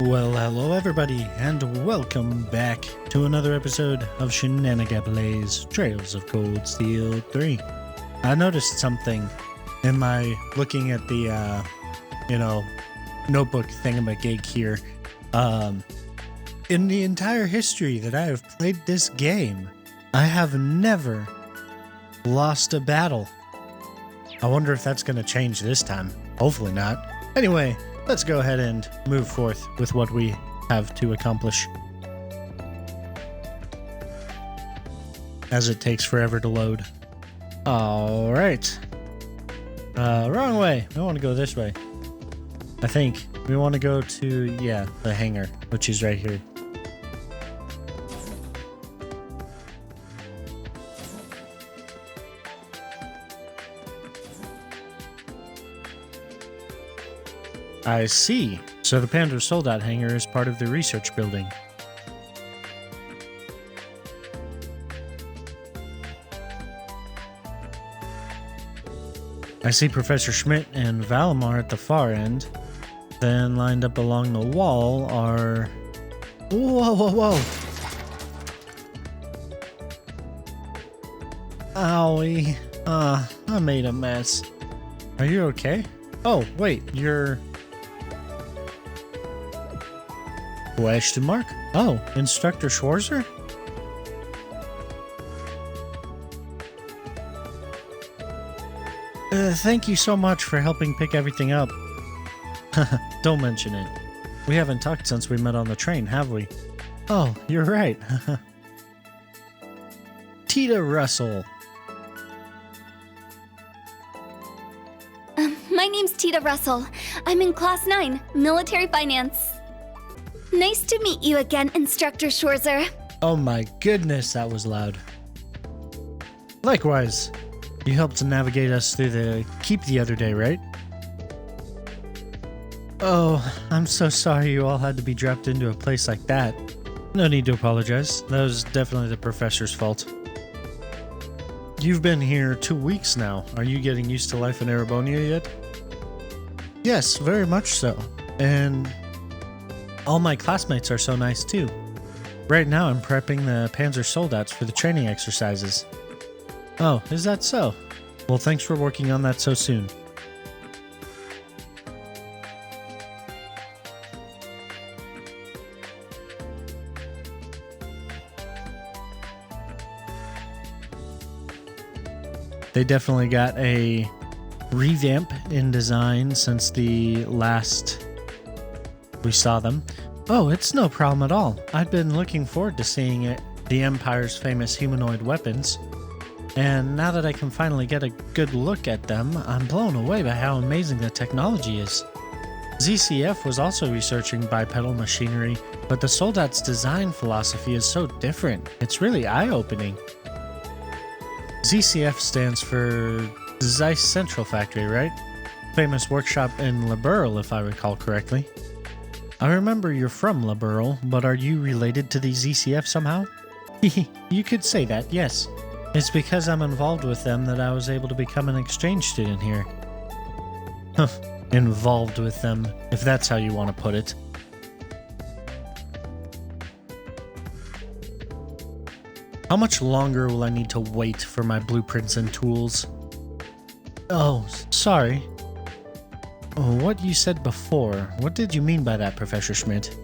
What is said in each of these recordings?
Well, hello everybody, and welcome back to another episode of Shenanigans Trails of Cold Steel 3. I noticed something in my looking at the, notebook thingamagig here. In the entire history that I have played this game, I have never lost a battle. I wonder if that's going to change this time. Hopefully not. Anyway, let's go ahead and move forth with what we have to accomplish. As it takes forever to load. Alright. Wrong way. We want to go this way. I think. We want to go to, the hangar, which is right here. I see. So the Panzer Soldat hangar is part of the research building. I see Professor Schmidt and Valimar at the far end. Then lined up along the wall are... Whoa. Owie. I made a mess. Are you okay? Oh, wait, you're... Question mark? Oh, Instructor Schwarzer? Thank you so much for helping pick everything up. Don't mention it. We haven't talked since we met on the train, have we? Oh, you're right. Tita Russell. My name's Tita Russell. I'm in Class 9, Military Finance. Nice to meet you again, Instructor Schwarzer. Oh my goodness, that was loud. Likewise. You helped to navigate us through the keep the other day, right? Oh, I'm so sorry you all had to be dropped into a place like that. No need to apologize. That was definitely the professor's fault. You've been here 2 weeks now. Are you getting used to life in Erebonia yet? Yes, very much so. And all my classmates are so nice too. Right now I'm prepping the Panzer Soldats for the training exercises. Oh, is that so? Well, thanks for working on that so soon. They definitely got a revamp in design since the last we saw them. Oh, it's no problem at all. I've been looking forward to seeing it, the Empire's famous humanoid weapons. And now that I can finally get a good look at them, I'm blown away by how amazing the technology is. ZCF was also researching bipedal machinery, but the Soldat's design philosophy is so different. It's really eye-opening. ZCF stands for Zeiss Central Factory, right? Famous workshop in Liberl, if I recall correctly. I remember you're from Liberl, but are you related to the ZCF somehow? You could say that, yes. It's because I'm involved with them that I was able to become an exchange student here. Huh, involved with them, if that's how you want to put it. How much longer will I need to wait for my blueprints and tools? Oh, sorry. What you said before, what did you mean by that, Professor Schmidt?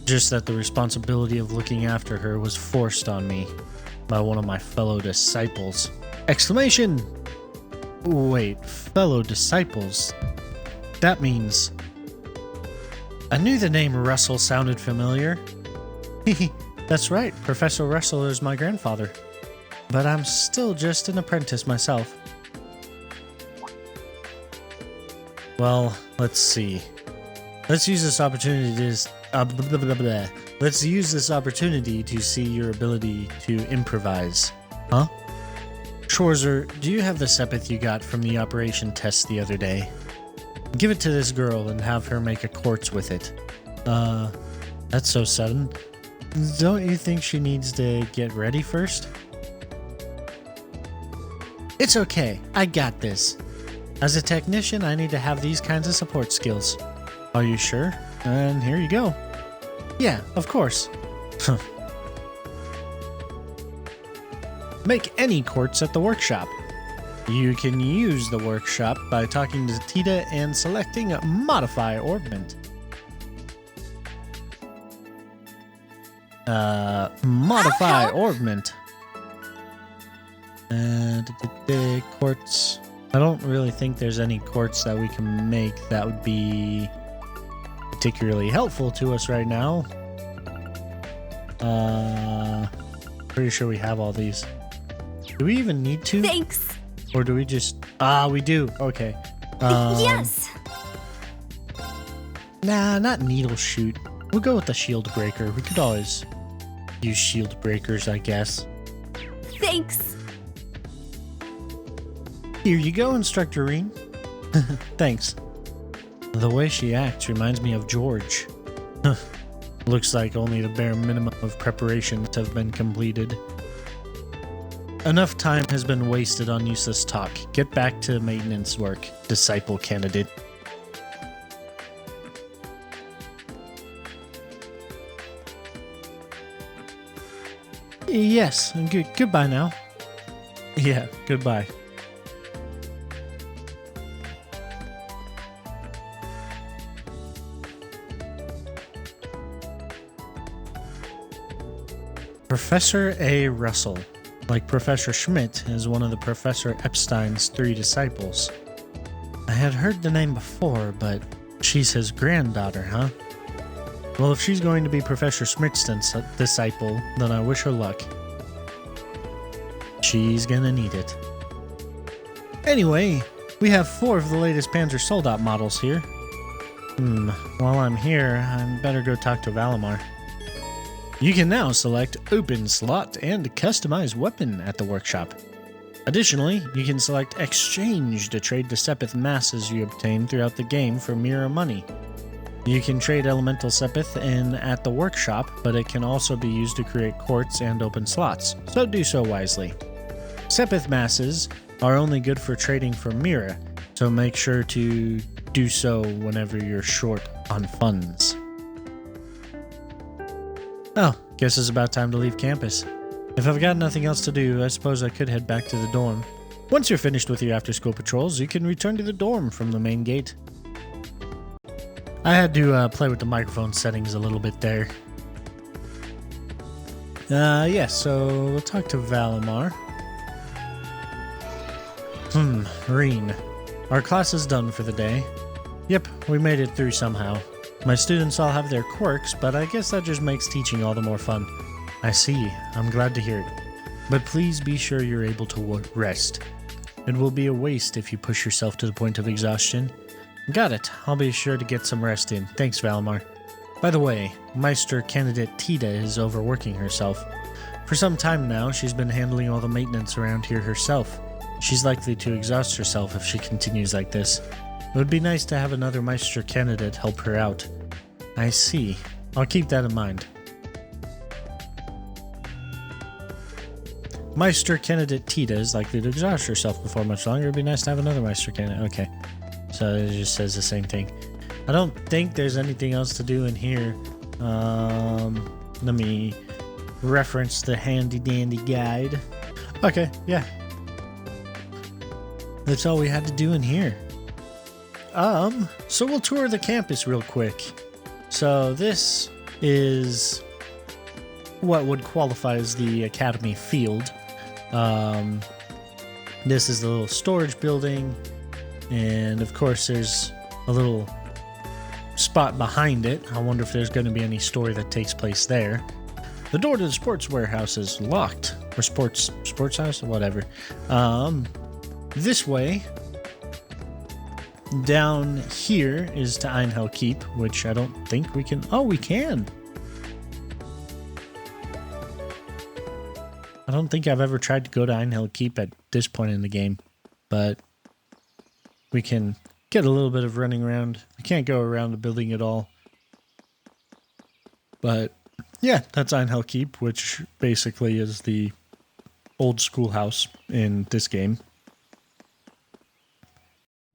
Just that the responsibility of looking after her was forced on me by one of my fellow disciples. Exclamation! Wait, fellow disciples? That means... I knew the name Russell sounded familiar. That's right, Professor Russell is my grandfather. But I'm still just an apprentice myself. Well, let's see. Let's use this opportunity to see your ability to improvise. Huh? Schwarzer, do you have the Sepith you got from the operation test the other day? Give it to this girl and have her make a quartz with it. That's so sudden. Don't you think she needs to get ready first? It's okay, I got this. As a technician, I need to have these kinds of support skills. Are you sure? And here you go. Yeah, of course. Make any quartz at the workshop. You can use the workshop by talking to Tita and selecting Modify Orbment. Modify Orbment. Quartz. I don't really think there's any quartz that we can make that would be particularly helpful to us right now. Pretty sure we have all these. Do we even need to? Thanks. Or do we just... we do. Okay. Yes. Nah, not needle shoot. We'll go with the shield breaker. We could always use shield breakers, I guess. Thanks. Here you go, Instructor Reen. Thanks. The way she acts reminds me of George. Looks like only the bare minimum of preparations have been completed. Enough time has been wasted on useless talk. Get back to maintenance work, disciple candidate. Yes, goodbye now. Yeah, goodbye. Professor A. Russell, like Professor Schmidt, is one of the Professor Epstein's 3 disciples. I had heard the name before, but she's his granddaughter, huh? Well, if she's going to be Professor Schmidt's disciple, then I wish her luck. She's gonna need it. Anyway, we have 4 of the latest Panzer Soldat models here. While I'm here, I'd better go talk to Valimar. You can now select Open Slot and Customize Weapon at the workshop. Additionally, you can select Exchange to trade the Sepith masses you obtain throughout the game for mirror money. You can trade Elemental Sepith in at the workshop, but it can also be used to create quartz and open slots, so do so wisely. Sepith masses are only good for trading for mirror, so make sure to do so whenever you're short on funds. Oh, guess it's about time to leave campus. If I've got nothing else to do, I suppose I could head back to the dorm. Once you're finished with your after-school patrols, you can return to the dorm from the main gate. I had to play with the microphone settings a little bit there. Yeah, so we'll talk to Valimar. Reen. Our class is done for the day. Yep, we made it through somehow. My students all have their quirks, but I guess that just makes teaching all the more fun. I see. I'm glad to hear it. But please be sure you're able to rest. It will be a waste if you push yourself to the point of exhaustion. Got it. I'll be sure to get some rest in. Thanks, Valimar. By the way, Meister candidate Tita is overworking herself. For some time now, she's been handling all the maintenance around here herself. She's likely to exhaust herself if she continues like this. It would be nice to have another Meister candidate help her out. I see. I'll keep that in mind. Meister candidate Tita is likely to exhaust herself before much longer. It would be nice to have another Meister candidate. Okay. So it just says the same thing. I don't think there's anything else to do in here. Let me reference the handy dandy guide. Okay, yeah. That's all we had to do in here. So we'll tour the campus real quick. So this is what would qualify as the academy field. This is the little storage building. And of course there's a little spot behind it. I wonder if there's going to be any story that takes place there. The door to the sports warehouse is locked. Or sports house? Whatever. This way. Down here is to Einhell Keep, which I don't think we can... Oh, we can! I don't think I've ever tried to go to Einhell Keep at this point in the game, but we can get a little bit of running around. We can't go around the building at all. But, yeah, that's Einhell Keep, which basically is the old schoolhouse in this game.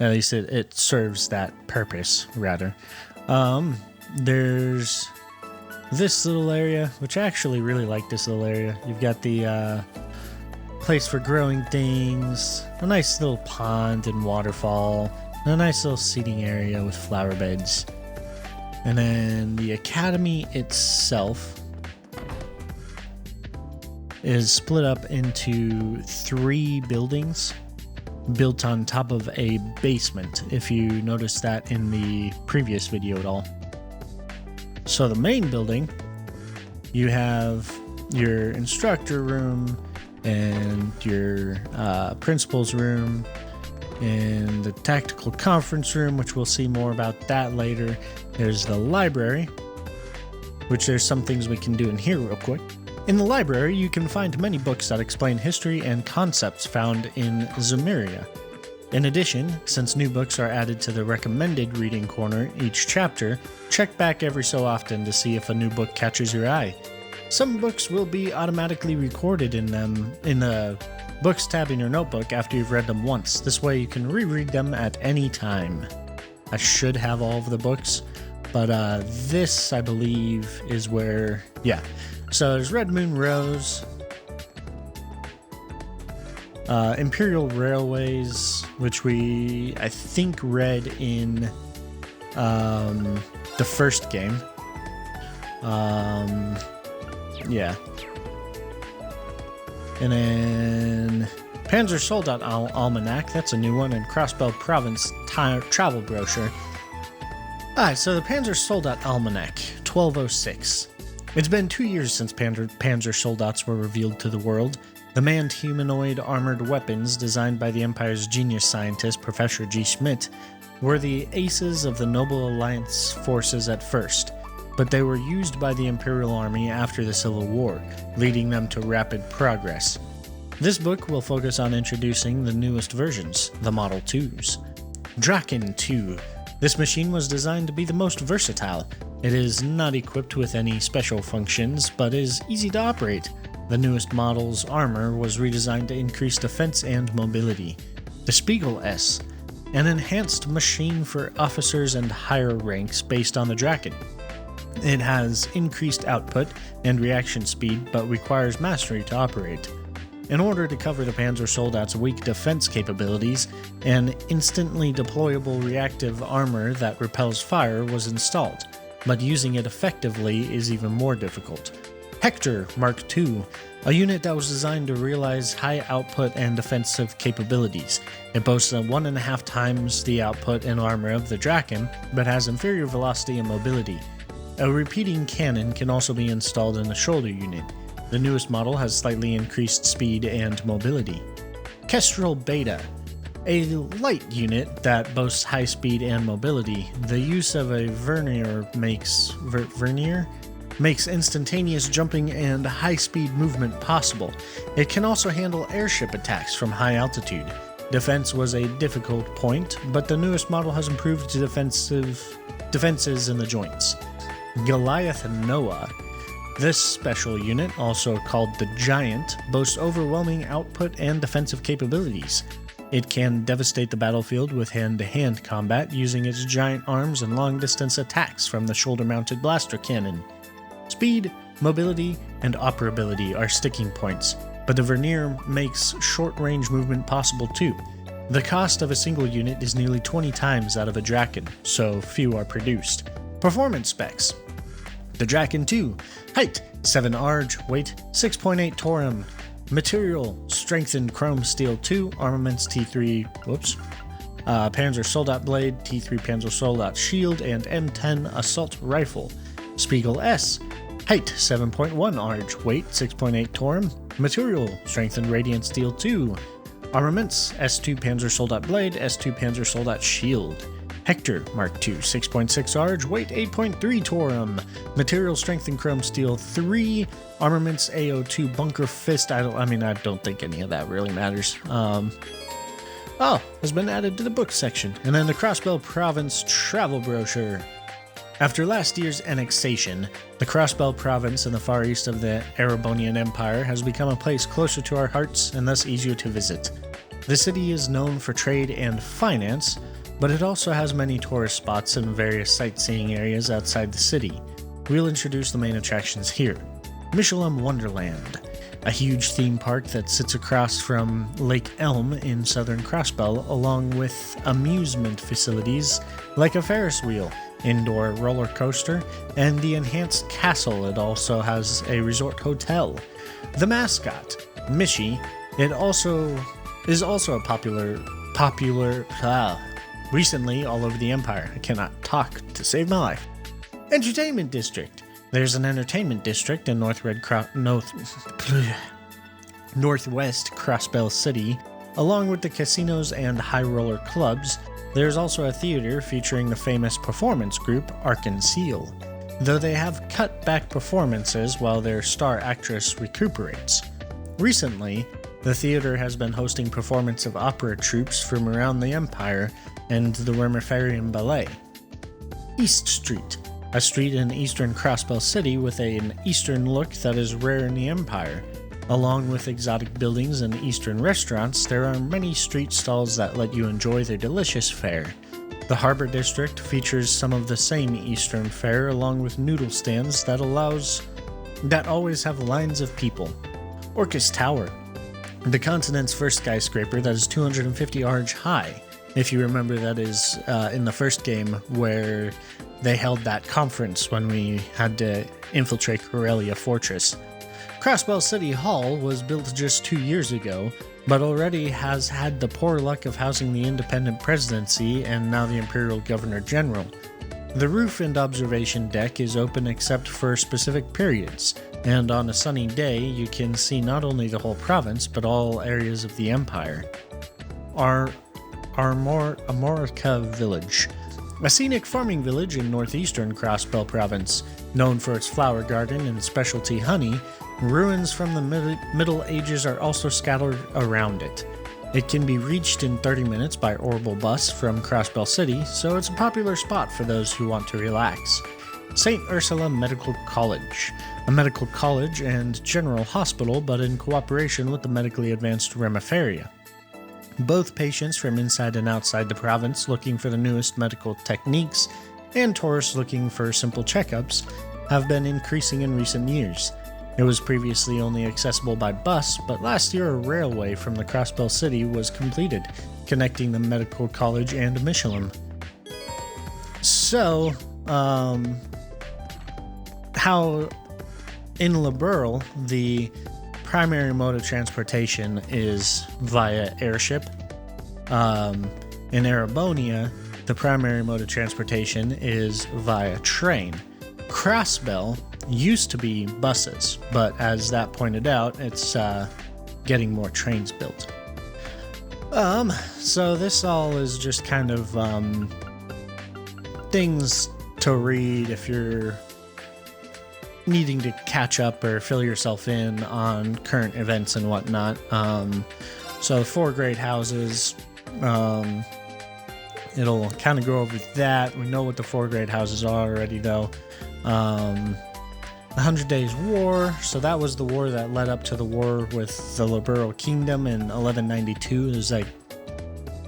At least it serves that purpose, rather. There's this little area, which I actually really like this little area. You've got the place for growing things, a nice little pond and waterfall, and a nice little seating area with flower beds. And then the academy itself is split up into 3 buildings built on top of a basement, if you noticed that in the previous video at all. So the main building, you have your instructor room and your principal's room and the tactical conference room, which we'll see more about that later. There's the library, which there's some things we can do in here real quick. In the library, you can find many books that explain history and concepts found in Zemuria. In addition, since new books are added to the recommended reading corner each chapter, check back every so often to see if a new book catches your eye. Some books will be automatically recorded in the Books tab in your notebook after you've read them once. This way you can reread them at any time. I should have all of the books, but this, I believe, is where... yeah. So there's Red Moon Rose, Imperial Railways, which we, I think, read in the first game. Yeah. And then Panzer Soldat Almanac, that's a new one, and Crossbell Province travel brochure. Alright, so the Panzer Soldat Almanac, 1206. It's been 2 years since Panzer Soldats were revealed to the world. The manned humanoid armored weapons designed by the Empire's genius scientist Professor G. Schmidt were the aces of the Noble Alliance forces at first, but they were used by the Imperial Army after the Civil War, leading them to rapid progress. This book will focus on introducing the newest versions, the Model 2s. Draken 2. This machine was designed to be the most versatile. It is not equipped with any special functions, but is easy to operate. The newest model's armor was redesigned to increase defense and mobility. The Spiegel S, an enhanced machine for officers and higher ranks based on the Draken. It has increased output and reaction speed, but requires mastery to operate. In order to cover the Panzer Soldat's weak defense capabilities, an instantly deployable reactive armor that repels fire was installed, but using it effectively is even more difficult. Hector Mark II, a unit that was designed to realize high output and defensive capabilities. It boasts 1.5 times the output and armor of the Draken, but has inferior velocity and mobility. A repeating cannon can also be installed in the shoulder unit. The newest model has slightly increased speed and mobility. Kestrel Beta, a light unit that boasts high speed and mobility. The use of a vernier makes instantaneous jumping and high-speed movement possible. It can also handle airship attacks from high altitude. Defense was a difficult point, but the newest model has improved defenses in the joints. Goliath Noah. This special unit, also called the Giant, boasts overwhelming output and defensive capabilities. It can devastate the battlefield with hand-to-hand combat using its giant arms and long-distance attacks from the shoulder-mounted blaster cannon. Speed, mobility, and operability are sticking points, but the vernier makes short-range movement possible too. The cost of a single unit is nearly 20 times that of a Draken, so few are produced. Performance specs. The Draken 2. Height, 7 Arg, weight, 6.8 Torum. Material, strengthened chrome steel 2, armaments T3, Panzer Soldat blade, T3 Panzer Soldat shield, and M10 assault rifle. Spiegel S. Height, 7.1 Arg, weight, 6.8 Torum. Material, strengthened radiant steel 2. Armaments, S2 Panzer Soldat blade, S2 Panzer Soldat shield. Hector Mark II, 6.6 Arg, weight 8.3 Torum. Material strength and chrome steel 3. Armaments AO2 bunker fist. I don't think any of that really matters. Has been added to the book section. And then the Crossbell Province travel brochure. After last year's annexation, the Crossbell Province in the far east of the Erebonian Empire has become a place closer to our hearts and thus easier to visit. The city is known for trade and finance, but it also has many tourist spots and various sightseeing areas outside the city. We'll introduce the main attractions here. Michelin Wonderland, a huge theme park that sits across from Lake Elm in southern Crossbell, along with amusement facilities like a Ferris wheel, indoor roller coaster, and the enhanced castle. It also has a resort hotel. The mascot, Mishi, is also a popular recently all over the Empire. I cannot talk to save my life. Entertainment District. There's an entertainment district in Northwest Crossbell City, along with the casinos and high roller clubs. There's also a theater featuring the famous performance group Arc-en-Ciel, though they have cut back performances while their star actress recuperates. Recently, the theater has been hosting performances of opera troupes from around the Empire and the Remiferian Ballet. East Street, a street in eastern Crossbell City with an eastern look that is rare in the Empire. Along with exotic buildings and eastern restaurants, there are many street stalls that let you enjoy their delicious fare. The Harbor District features some of the same eastern fare, along with noodle stands that always have lines of people. Orcus Tower, the continent's first skyscraper that is 250 arch high. If you remember, that is in the first game where they held that conference when we had to infiltrate Corellia Fortress. Crossbell City Hall was built just 2 years ago, but already has had the poor luck of housing the independent presidency and now the Imperial Governor General. The roof and observation deck is open except for specific periods, and on a sunny day you can see not only the whole province but all areas of the Empire. Amorica Village, a scenic farming village in northeastern Crossbell Province, known for its flower garden and specialty honey. Ruins from the Middle Ages are also scattered around it. It can be reached in 30 minutes by Orbital bus from Crossbell City, so it's a popular spot for those who want to relax. St. Ursula Medical College, a medical college and general hospital, but in cooperation with the medically advanced Remiferia. Both patients from inside and outside the province looking for the newest medical techniques and tourists looking for simple checkups have been increasing in recent years. It was previously only accessible by bus, but last year a railway from the Crossbell City was completed, connecting the medical college and Michelin. So, how in Liberl, the primary mode of transportation is via airship. In Erebonia, the primary mode of transportation is via train. Crossbell used to be buses, but as that pointed out, it's getting more trains built. So this all is just kind of things to read if you're needing to catch up or fill yourself in on current events and whatnot. So 4 great houses, it'll kind of go over that. We know what the 4 great houses are already, though. The 100 Days War, so that was the war that led up to the war with the Liberl Kingdom in 1192. It was like,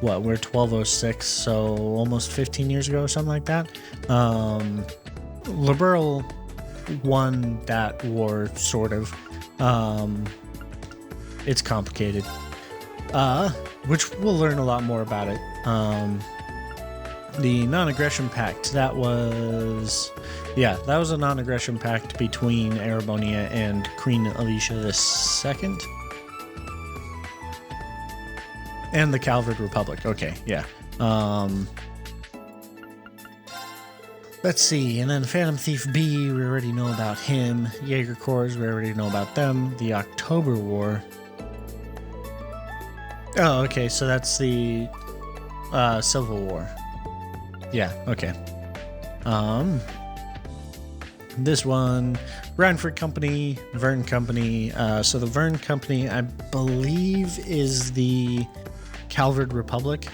we're 1206, so almost 15 years ago or something like that. Liberl won that war, sort of. It's complicated. Which we'll learn a lot more about it. The Non-Aggression Pact, that was a Non-Aggression Pact between Erebonia and Queen Alicia II. And the Calvard Republic. Okay, yeah. Let's see, and then Phantom Thief B, we already know about him. Jaeger Corps, we already know about them. The October War. Oh, okay, so that's the Civil War. Yeah, okay. This one, Ranford Company, Verne Company. So the Verne Company, I believe, is the Calvard Republic.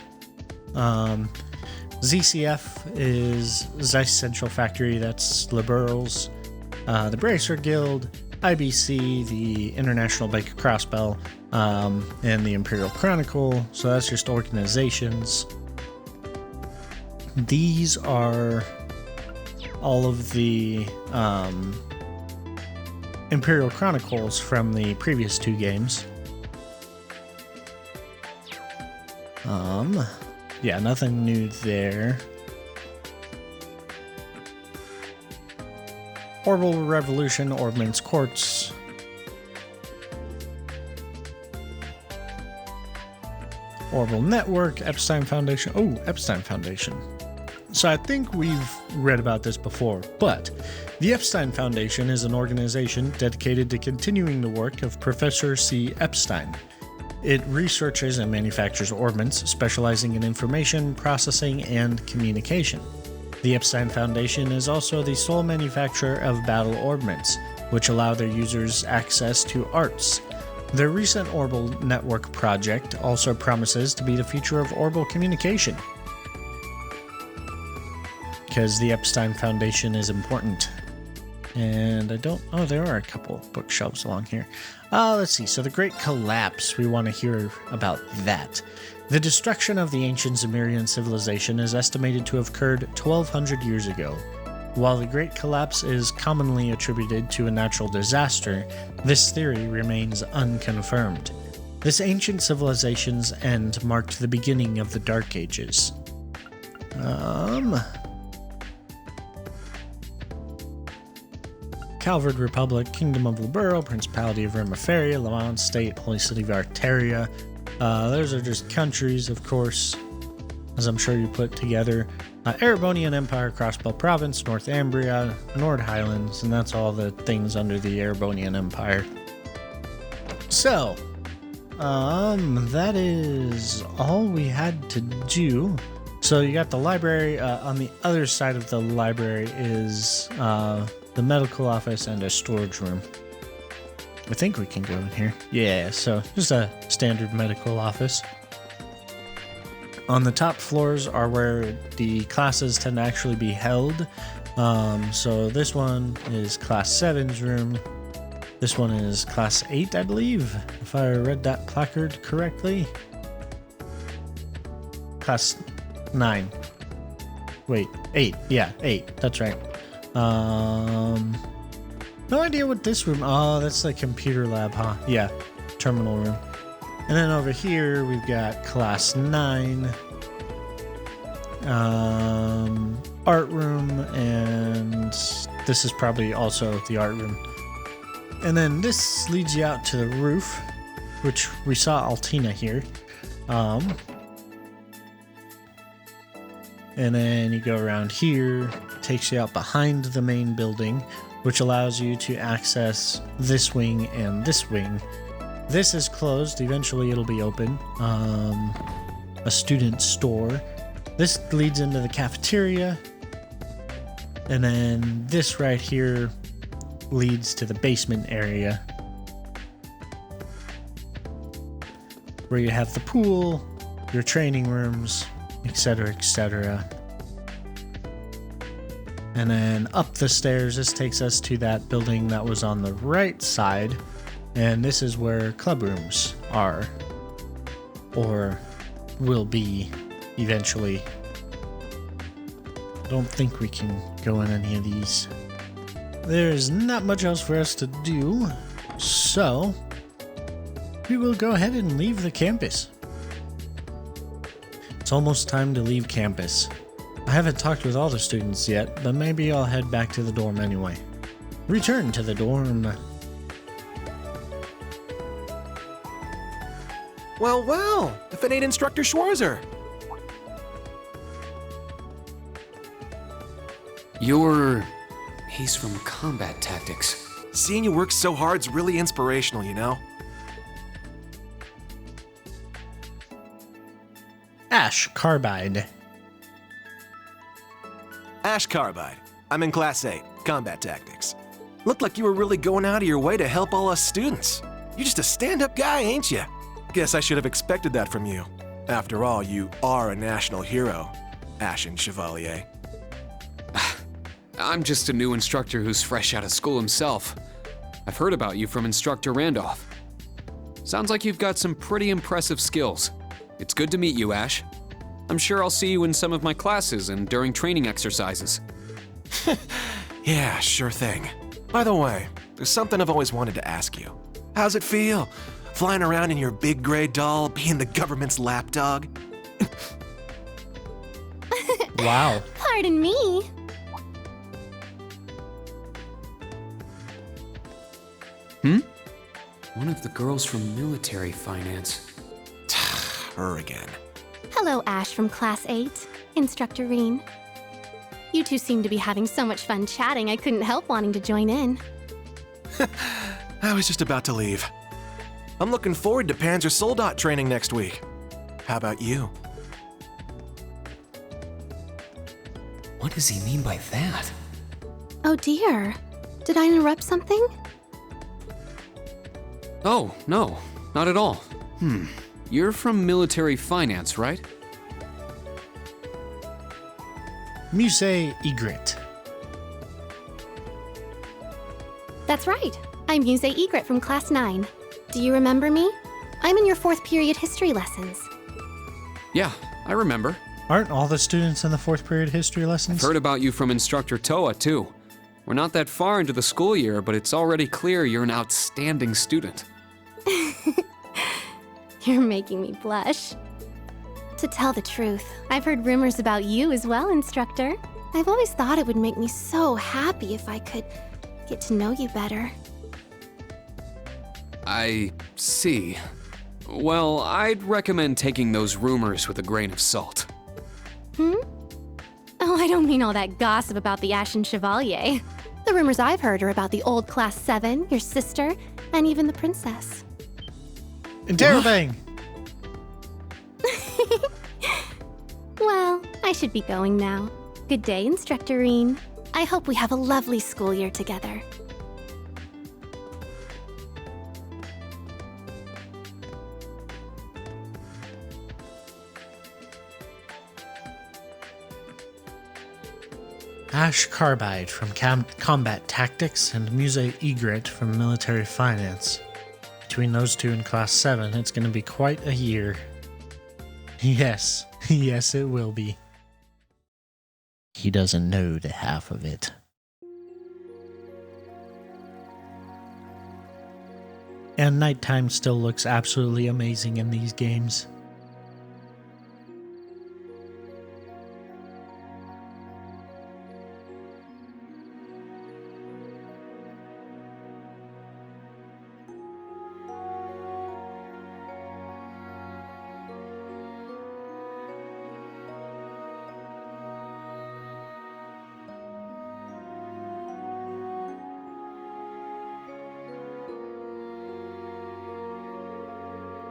ZCF is Zeiss Central Factory, that's Liberals. The Bracer Guild, IBC, the International Bank of Crossbell, and the Imperial Chronicle. So that's just organizations. These are all of the Imperial Chronicles from the previous 2 games. Yeah, nothing new there. Orbital Revolution, Ordnance Quartz. Orbital Network, Epstein Foundation. Oh, Epstein Foundation. So I think we've read about this before, but the Epstein Foundation is an organization dedicated to continuing the work of Professor C. Epstein. It researches and manufactures ordnance, specializing in information processing and communication. The Epstein Foundation is also the sole manufacturer of battle ordnance, which allow their users access to arts. Their recent Orbital Network project also promises to be the future of orbital communication, because the Epstein Foundation is important. And oh, there are a couple bookshelves along here. Let's see. So the Great Collapse, we want to hear about that. The destruction of the ancient Zemirian civilization is estimated to have occurred 1,200 years ago. While the Great Collapse is commonly attributed to a natural disaster, this theory remains unconfirmed. This ancient civilization's end marked the beginning of the Dark Ages. Calvard Republic, Kingdom of Libero, Principality of Rimaferia, Lamont State, Holy City of Arteria. Those are just countries, of course, as I'm sure you put together. Erebonian Empire, Crossbell Province, North Ambria, Nord Highlands, and that's all the things under the Erebonian Empire. So, that is all we had to do. So you got the library. On the other side of the library is the medical office and a storage room. I think we can go in here. Yeah, so just a standard medical office. On the top floors are where the classes tend to actually be held. So this one is Class 7's room. This one is Class 8, I believe, if I read that placard correctly. Class 9. Wait, 8. Yeah, 8. That's right. No idea what this room... Oh, that's the computer lab, huh? Yeah, terminal room. And then over here, we've got Class 9. Art room, and this is probably also the art room. And then this leads you out to the roof, which we saw Altina here. And then you go around here, takes you out behind the main building, which allows you to access this wing and this wing. This is closed. Eventually it'll be open. A student store. This leads into the cafeteria. And then this right here leads to the basement area, where you have the pool, your training rooms, etc., etc. And then up the stairs, this takes us to that building that was on the right side, and this is where club rooms are, or will be eventually. Don't think we can go in any of these. There's not much else for us to do, so we will go ahead and leave the campus. It's almost time to leave campus. I haven't talked with all the students yet, but maybe I'll head back to the dorm anyway. Return to the dorm. Well, if it ain't Instructor Schwarzer. He's from Combat Tactics. Seeing you work so hard's really inspirational, you know? Ash Carbide. Ash Carbide. I'm in Class 8, Combat Tactics. Looked like you were really going out of your way to help all us students. You're just a stand-up guy, ain't you? Guess I should have expected that from you. After all, you are a national hero, Ashen Chevalier. I'm just a new instructor who's fresh out of school himself. I've heard about you from Instructor Randolph. Sounds like you've got some pretty impressive skills. It's good to meet you, Ash. I'm sure I'll see you in some of my classes and during training exercises. Yeah, sure thing. By the way, there's something I've always wanted to ask you. How's it feel? Flying around in your big gray doll, being the government's lapdog? Wow. Pardon me. One of the girls from military finance. Her again. Hello, Ash from Class 8. Instructor Reen. You two seem to be having so much fun chatting, I couldn't help wanting to join in. I was just about to leave. I'm looking forward to Panzer Soldat training next week. How about you? What does he mean by that? Oh dear. Did I interrupt something? Oh, no, not at all. You're from military finance, right? Muse Egret. That's right. I'm Muse Egret from Class 9. Do you remember me? I'm in your 4th period history lessons. Yeah, I remember. Aren't all the students in the 4th period history lessons? Heard about you from Instructor Toa, too. We're not that far into the school year, but it's already clear you're an outstanding student. You're making me blush. To tell the truth, I've heard rumors about you as well, Instructor. I've always thought it would make me so happy if I could get to know you better. I see. Well, I'd recommend taking those rumors with a grain of salt. Oh, I don't mean all that gossip about the Ashen Chevalier. The rumors I've heard are about the old Class 7, your sister, and even the princess. Interrobang! Well, I should be going now. Good day, Instructor Reen. I hope we have a lovely school year together. Ash Carbide from Combat Tactics and Muse Egret from Military Finance. Between those two in Class 7, it's going to be quite a year. Yes, yes it will be. He doesn't know the half of it. And nighttime still looks absolutely amazing in these games.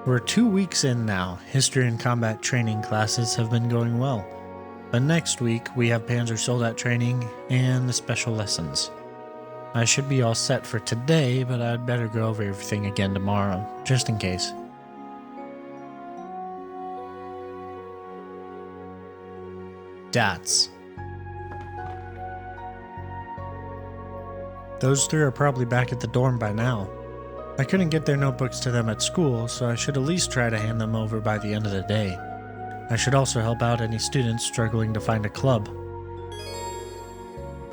We're 2 weeks in now. History and combat training classes have been going well. But next week, we have Panzer Soldat training and the special lessons. I should be all set for today, but I'd better go over everything again tomorrow, just in case. Dots. Those three are probably back at the dorm by now. I couldn't get their notebooks to them at school, so I should at least try to hand them over by the end of the day. I should also help out any students struggling to find a club.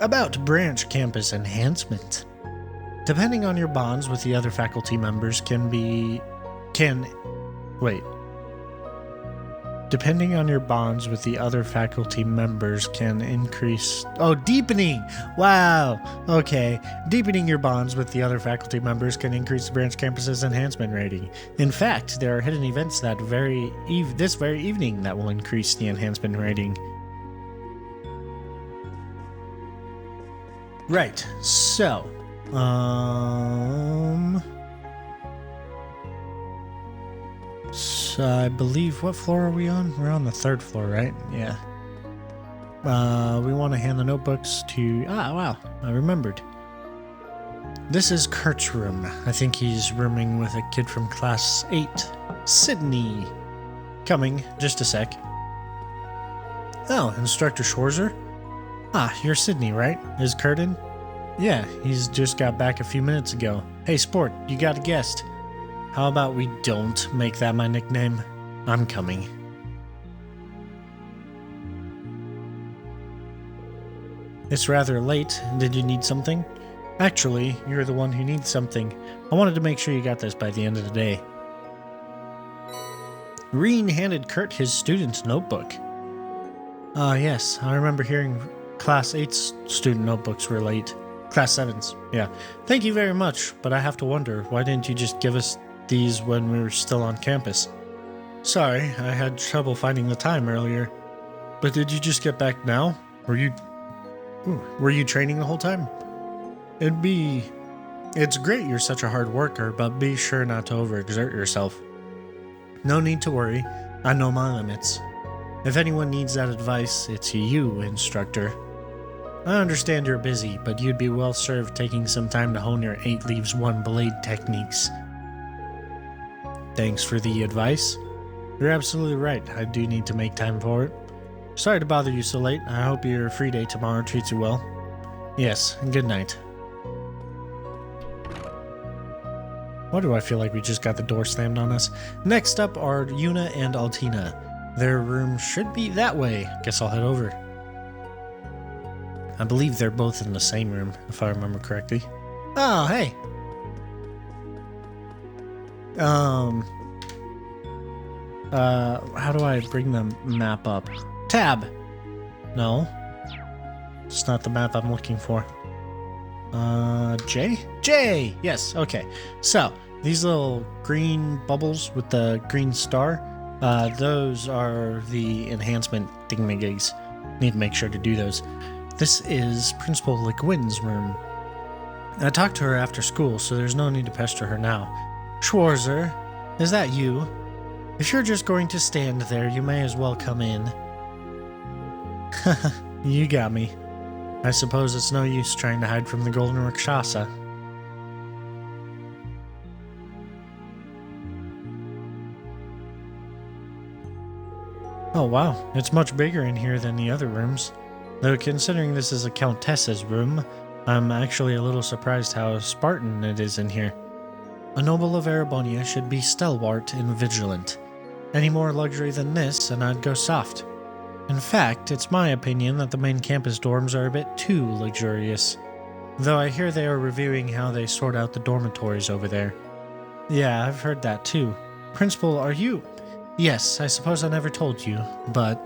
About branch campus enhancement. Depending on your bonds with the other faculty members Depending on your bonds with the other faculty members can increase... Oh, deepening! Wow! Okay. Deepening your bonds with the other faculty members can increase the branch campus's enhancement rating. In fact, there are hidden events that this very evening that will increase the enhancement rating. Right. So, So I believe, what floor are we on? We're on the 3rd floor, right? Yeah. We want to hand the notebooks to... wow. I remembered. This is Kurt's room. I think he's rooming with a kid from Class 8. Sydney. Coming. Just a sec. Oh, Instructor Schwarzer? You're Sydney, right? Is Kurt in? Yeah, he's just got back a few minutes ago. Hey, Sport, you got a guest. How about we don't make that my nickname? I'm coming. It's rather late. Did you need something? Actually, you're the one who needs something. I wanted to make sure you got this by the end of the day. Reen handed Kurt his student's notebook. Yes, I remember hearing Class 8's student notebooks were late. Class 7's, yeah. Thank you very much, but I have to wonder, why didn't you just give us these when we were still on campus? Sorry, I had trouble finding the time earlier. But did you just get back now? Were you training the whole time? It's great you're such a hard worker, but be sure not to overexert yourself. No need to worry, I know my limits. If anyone needs that advice, it's you, instructor. I understand you're busy, but you'd be well served taking some time to hone your 8 leaves 1 blade techniques. Thanks for the advice. You're absolutely right, I do need to make time for it. Sorry to bother you so late, I hope your free day tomorrow treats you well. Yes, and good night. Why do I feel like we just got the door slammed on us? Next up are Yuna and Altina. Their room should be that way. Guess I'll head over. I believe they're both in the same room, if I remember correctly. Oh, hey! How do I bring the map up? Tab! No. It's not the map I'm looking for. J? J! Yes, okay. So, these little green bubbles with the green star, those are the enhancement thingamagigs. Need to make sure to do those. This is Principal Le Guin's room. I talked to her after school, so there's no need to pester her now. Schwarzer, is that you? If you're just going to stand there, you may as well come in. You got me. I suppose it's no use trying to hide from the Golden Rakshasa. Oh wow, it's much bigger in here than the other rooms. Though considering this is a Countess's room, I'm actually a little surprised how Spartan it is in here. A noble of Erebonia should be stalwart and vigilant. Any more luxury than this, and I'd go soft. In fact, it's my opinion that the main campus dorms are a bit too luxurious. Though I hear they are reviewing how they sort out the dormitories over there. Yeah, I've heard that too. Principal, are you? Yes, I suppose I never told you, but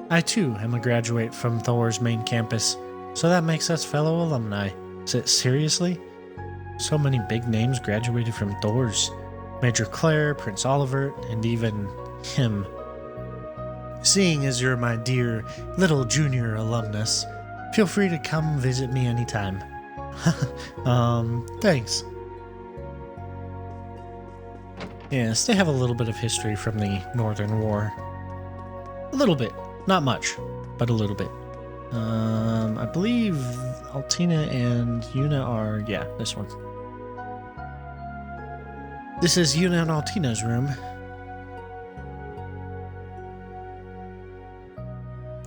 I too am a graduate from Thor's main campus, so that makes us fellow alumni. Seriously? So many big names graduated from Thor's. Major Claire, Prince Oliver, and even him. Seeing as you're my dear little junior alumnus, feel free to come visit me anytime. Thanks. Yes, they have a little bit of history from the Northern War. A little bit. Not much, but a little bit. I believe Altina and Yuna are... yeah, this one. This is Yuna and Altina's room.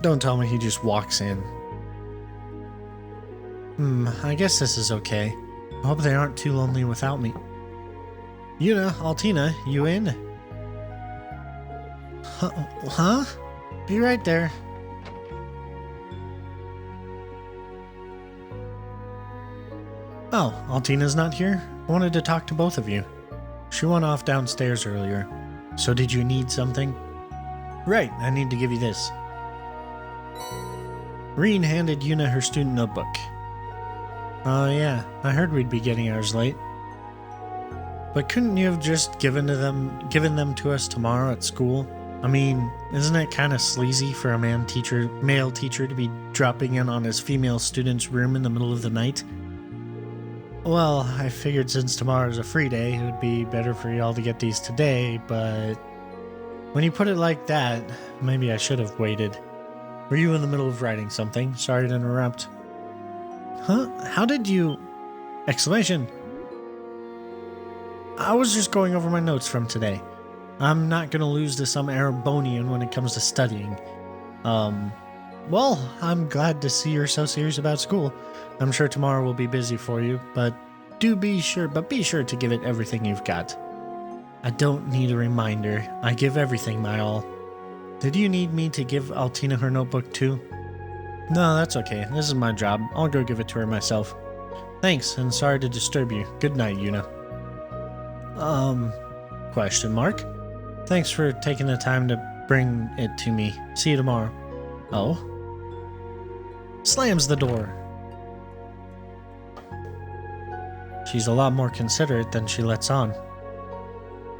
Don't tell me he just walks in. I guess this is okay. I hope they aren't too lonely without me. Yuna, Altina, you in? Huh? Be right there. Oh, Altina's not here? I wanted to talk to both of you. She went off downstairs earlier. So did you need something? Right, I need to give you this. Reen handed Yuna her student notebook. Oh yeah, I heard we'd be getting ours late. But couldn't you have just given them to us tomorrow at school? I mean, isn't it kind of sleazy for a male teacher to be dropping in on his female student's room in the middle of the night? Well, I figured since tomorrow's a free day, it would be better for y'all to get these today, but when you put it like that, maybe I should have waited. Were you in the middle of writing something? Sorry to interrupt. Huh? How did you... Exclamation! I was just going over my notes from today. I'm not gonna lose to some Erebonian when it comes to studying. Well, I'm glad to see you're so serious about school. I'm sure tomorrow will be busy for you, but be sure to give it everything you've got. I don't need a reminder. I give everything my all. Did you need me to give Altina her notebook too? No, that's okay. This is my job. I'll go give it to her myself. Thanks, and sorry to disturb you. Good night, Yuna. Question mark? Thanks for taking the time to bring it to me. See you tomorrow. Oh? Slams the door. She's a lot more considerate than she lets on.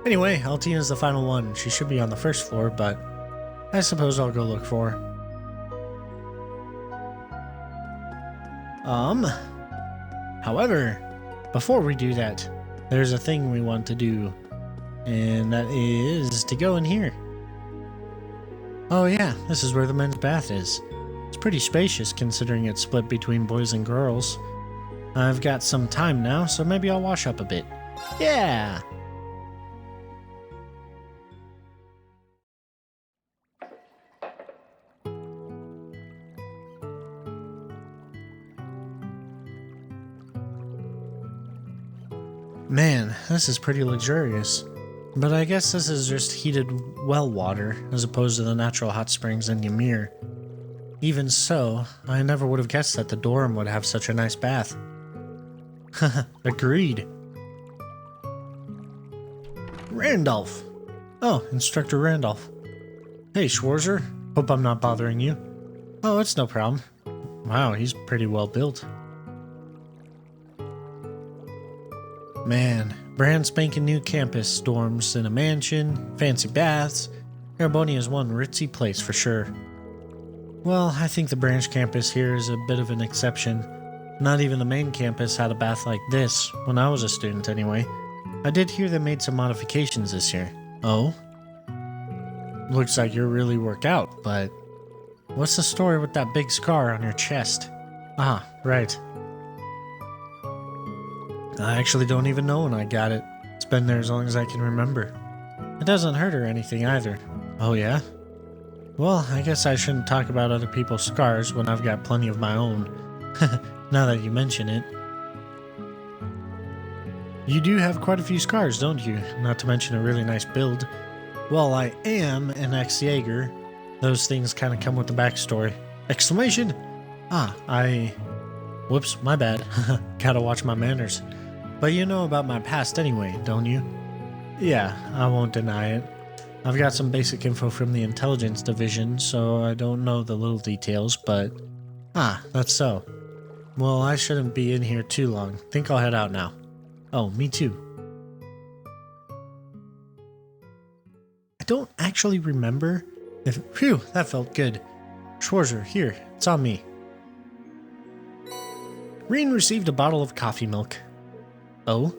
Anyway, Altina's the final one. She should be on the first floor, but I suppose I'll go look for her. However, before we do that, there's a thing we want to do, and that is to go in here. Oh yeah, this is where the men's bath is. It's pretty spacious considering it's split between boys and girls. I've got some time now, so maybe I'll wash up a bit. Yeah! Man, this is pretty luxurious. But I guess this is just heated well water, as opposed to the natural hot springs in Ymir. Even so, I never would have guessed that the dorm would have such a nice bath. Agreed. Randolph! Oh, Instructor Randolph. Hey, Schwarzer. Hope I'm not bothering you. Oh, it's no problem. Wow, he's pretty well built. Man, brand spanking new campus, dorms in a mansion, fancy baths. Erebonia is one ritzy place for sure. Well, I think the branch campus here is a bit of an exception. Not even the main campus had a bath like this, when I was a student anyway. I did hear they made some modifications this year. Oh? Looks like you're really worked out, but what's the story with that big scar on your chest? Ah, right. I actually don't even know when I got it. It's been there as long as I can remember. It doesn't hurt or anything either. Oh yeah? Well, I guess I shouldn't talk about other people's scars when I've got plenty of my own. Now that you mention it. You do have quite a few scars, don't you? Not to mention a really nice build. Well, I am an ex-Jaeger. Those things kind of come with the backstory. Exclamation! Whoops, my bad. Gotta watch my manners. But you know about my past anyway, don't you? Yeah, I won't deny it. I've got some basic info from the intelligence division, so I don't know the little details, but... that's so. Well, I shouldn't be in here too long. Think I'll head out now. Oh, me too. I don't actually remember if... Phew, that felt good. Schwarzer, here, it's on me. Reen received a bottle of coffee milk. Oh?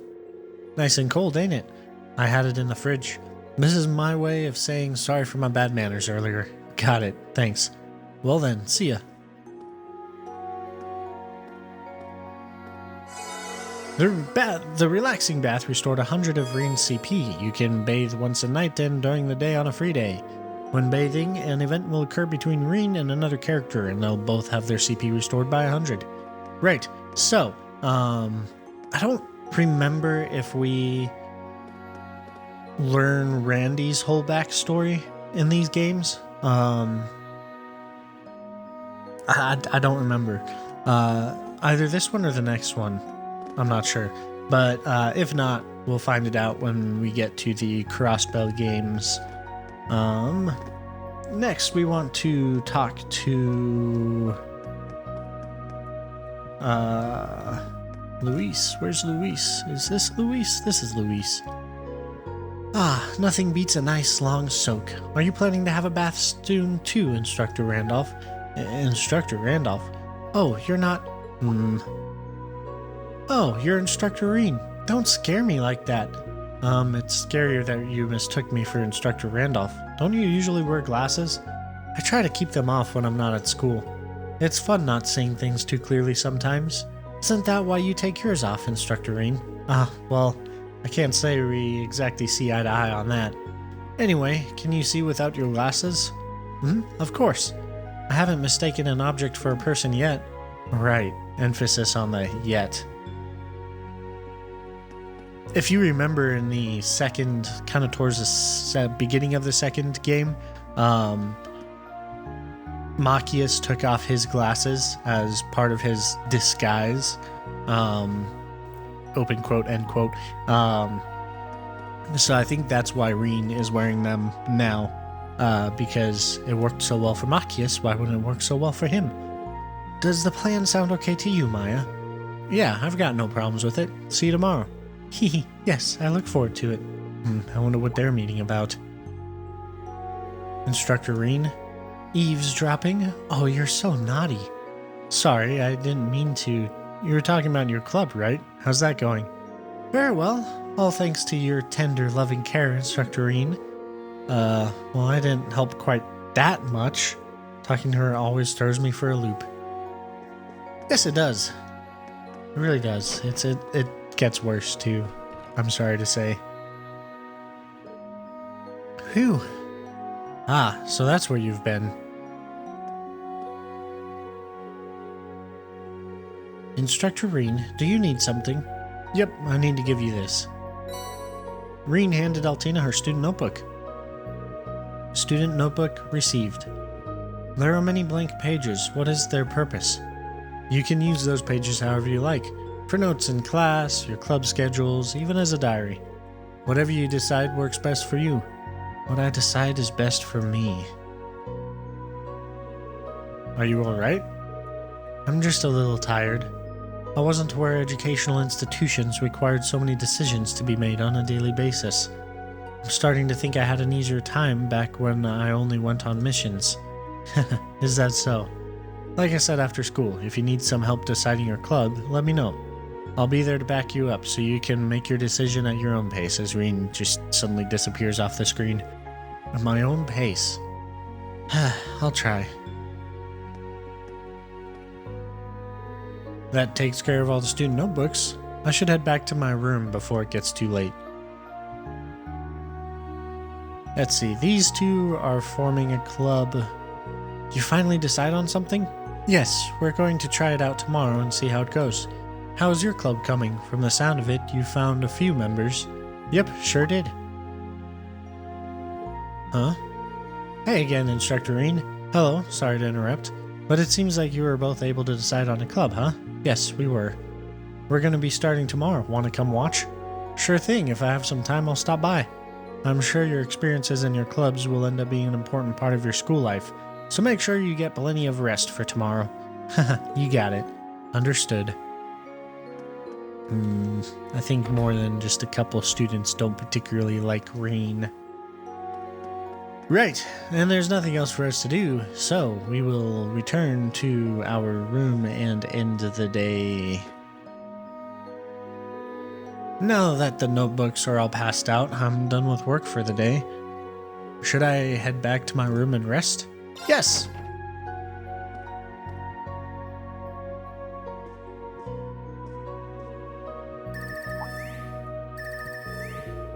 Nice and cold, ain't it? I had it in the fridge. This is my way of saying sorry for my bad manners earlier. Got it, thanks. Well then, see ya. The relaxing bath restored 100 of Reen's CP. You can bathe once a night and during the day on a free day. When bathing, an event will occur between Reen and another character, and they'll both have their CP restored by 100. Right, so, I don't remember if we learn Randy's whole backstory in these games. I don't remember. Either this one or the next one. I'm not sure. But if not, we'll find it out when we get to the Crossbell games. Next, we want to talk to... Luis. Where's Luis? Is this Luis? This is Luis. Nothing beats a nice long soak. Are you planning to have a bath soon too, Instructor Randolph? Instructor Randolph? Oh, you're not... Oh, you're Instructor Reen. Don't scare me like that. It's scarier that you mistook me for Instructor Randolph. Don't you usually wear glasses? I try to keep them off when I'm not at school. It's fun not seeing things too clearly sometimes. Isn't that why you take yours off, Instructor Reen? Well, I can't say we exactly see eye to eye on that. Anyway, can you see without your glasses? Of course. I haven't mistaken an object for a person yet. Right, emphasis on the yet. If you remember in the second, kind of towards the beginning of the second game, Machias took off his glasses as part of his disguise. Open quote, end quote. So I think that's why Reen is wearing them now. Because it worked so well for Machias, why wouldn't it work so well for him? Does the plan sound okay to you, Maya? Yeah, I've got no problems with it. See you tomorrow. Hehe, yes, I look forward to it. I wonder what they're meeting about. Instructor Reen? Eavesdropping? Oh, you're so naughty. Sorry, I didn't mean to. You were talking about your club, right? How's that going? Very well. All thanks to your tender, loving care, Instructor Reen. Well, I didn't help quite that much. Talking to her always throws me for a loop. Yes, it does. It really does. It gets worse, too. I'm sorry to say. Phew. Ah, so that's where you've been. Instructor Reen, do you need something? Yep, I need to give you this. Reen handed Altina her student notebook. Student notebook received. There are many blank pages. What is their purpose? You can use those pages however you like. For notes in class, your club schedules, even as a diary. Whatever you decide works best for you. What I decide is best for me. Are you alright? I'm just a little tired. I wasn't aware educational institutions required so many decisions to be made on a daily basis. I'm starting to think I had an easier time back when I only went on missions. Is that so? Like I said after school, if you need some help deciding your club, let me know. I'll be there to back you up so you can make your decision at your own pace as Reen just suddenly disappears off the screen. At my own pace. I'll try. That takes care of all the student notebooks. I should head back to my room before it gets too late. Let's see, these two are forming a club. You finally decide on something? Yes, we're going to try it out tomorrow and see how it goes. How is your club coming? From the sound of it, you found a few members. Yep, sure did. Huh? Hey again, Instructor Reen. Hello, sorry to interrupt. But it seems like you were both able to decide on a club, huh? Yes, we were. We're going to be starting tomorrow. Want to come watch? Sure thing, if I have some time, I'll stop by. I'm sure your experiences in your clubs will end up being an important part of your school life, so make sure you get plenty of rest for tomorrow. Haha, you got it. Understood. I think more than just a couple students don't particularly like Reen. Right, and there's nothing else for us to do, so we will return to our room and end the day. Now that the notebooks are all passed out, I'm done with work for the day. Should I head back to my room and rest? Yes!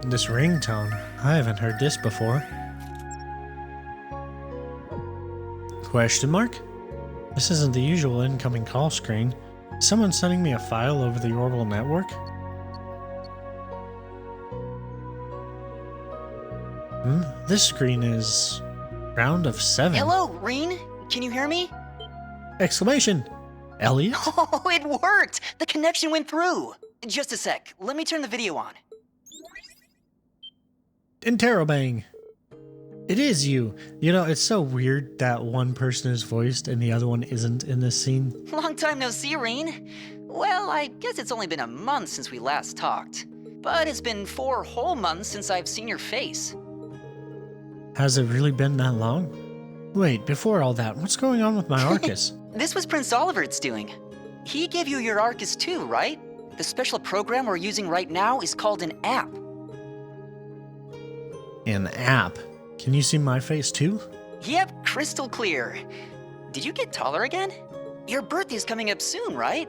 This ringtone, I haven't heard this before. Question mark? This isn't the usual incoming call screen. Is someone sending me a file over the Orbital network? This screen is round of 7. Hello, Reen? Can you hear me? Exclamation! Elliot? Oh, it worked! The connection went through. Just a sec. Let me turn the video on. Interrobang! It is you. You know, it's so weird that one person is voiced and the other one isn't in this scene. Long time no see, Reen. Well, I guess it's only been a month since we last talked. But it's been 4 whole months since I've seen your face. Has it really been that long? Wait, before all that, what's going on with my Arcus? This was Prince Oliver's doing. He gave you your Arcus too, right? The special program we're using right now is called an app. An app? Can you see my face too? Yep, crystal clear. Did you get taller again? Your birthday's coming up soon, right?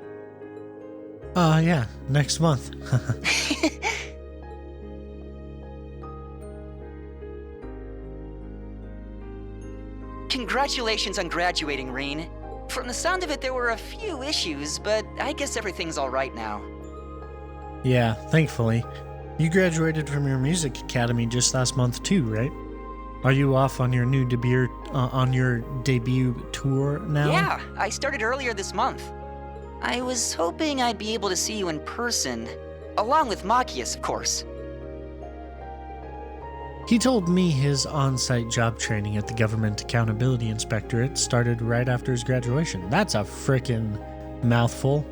Yeah, next month. Congratulations on graduating, Reen. From the sound of it, there were a few issues, but I guess everything's all right now. Yeah, thankfully. You graduated from your music academy just last month too, right? Are you off on your new debut tour now? Yeah, I started earlier this month. I was hoping I'd be able to see you in person, along with Machias, of course. He told me his on-site job training at the Government Accountability Inspectorate started right after his graduation. That's a frickin' mouthful.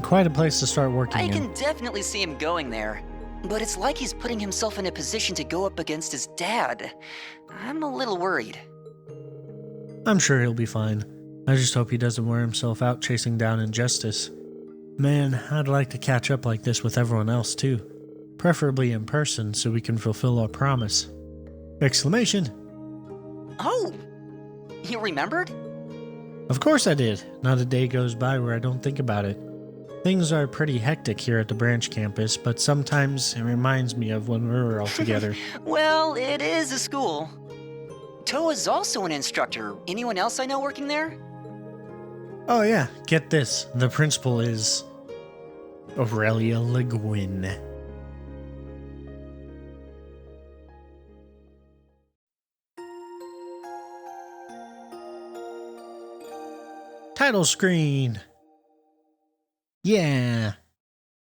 Quite a place to start working I in. can definitely see him going there, but it's like he's putting himself in a position to go up against his dad. I'm a little worried. I'm sure he'll be fine. I just hope he doesn't wear himself out chasing down injustice. Man, I'd like to catch up like this with everyone else too. Preferably in person so we can fulfill our promise. Exclamation. Oh! You remembered? Of course I did. Not a day goes by where I don't think about it. Things are pretty hectic here at the branch campus, but sometimes it reminds me of when we were all together. Well, it is a school. Toa's also an instructor. Anyone else I know working there? Oh yeah, get this. The principal is Aurelia Le Guin. Title screen. Yeah.